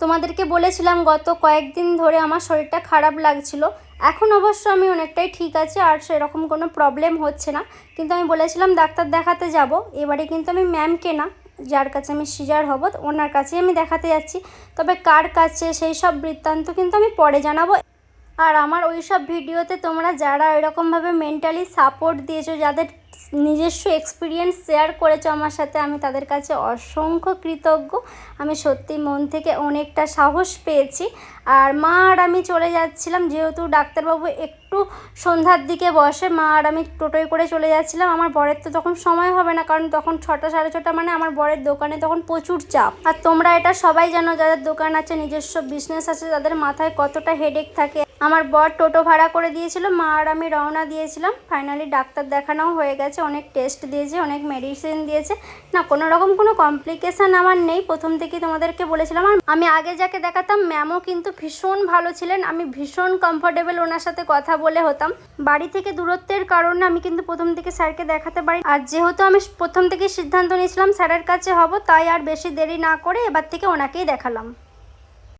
তোমাদেরকে বলেছিলাম গত কয়েকদিন ধরে আমার শরীরটা খারাপ লাগছিল। এখন অবশ্য আমি অনেকটাই ঠিক আছি, আর সেরকম কোনো প্রবলেম হচ্ছে না। কিন্তু আমি বলেছিলাম ডাক্তার দেখাতে যাব। এবারে কিন্তু আমি ম্যামকে না, যার কাছে আমি সিজার হব ওনার কাছেই আমি দেখাতে যাচ্ছি। তবে কার কাছে সেই সব বৃত্তান্ত কিন্তু আমি পরে জানাবো। আর আমার ওই সব ভিডিওতে তোমরা যারা এরকমভাবে মেন্টালি সাপোর্ট দিয়েছো, যাদের নিজস্ব এক্সপিরিয়েন্স শেয়ার করেছো আমার সাথে, আমি তাদের কাছে অসংখ্য কৃতজ্ঞ। আমি সত্যি মন থেকে অনেকটা সাহস পেয়েছি। আর মা আর আমি চলে যাচ্ছিলাম, যেহেতু ডাক্তারবাবু একটু সন্ধ্যার দিকে বসে, মা আর আমি টোটোয় করে চলে যাচ্ছিলাম। আমার বরের তো তখন সময় হবে না, কারণ তখন 6টা সাড়ে 6টা মানে আমার বরের দোকানে তখন প্রচুর চাপ। আর তোমরা এটা সবাই জানো, যাদের দোকান আছে, নিজস্ব বিজনেস আছে, তাদের মাথায় কতটা হেডেক থাকে। আমার বর টোটো ভাড়া করে দিয়েছিল, মা আর আমি রওনা দিয়েছিলাম। ফাইনালি ডাক্তার দেখানোও হয়ে গেছে, অনেক টেস্ট দিয়েছে, অনেক মেডিসিন দিয়েছে। না, কোনো রকম কোনো কমপ্লিকেশান আমার নেই। প্রথম থেকেই তোমাদেরকে বলেছিলাম। আর আমি আগে যাকে দেখাতাম ম্যামও কিন্তু ভীষণ ভালো ছিলেন। আমি ভীষণ কমফোর্টেবল ওনার সাথে কথা বলে হতাম। বাড়ি থেকে দূরত্বের কারণে আমি কিন্তু প্রথম থেকে স্যারকে দেখাতে পারি। আর যেহেতু আমি প্রথম থেকে সিদ্ধান্ত নিয়েছিলাম স্যারের কাছে হব, তাই আর বেশি দেরি না করে এবার থেকে ওনাকেই দেখালাম।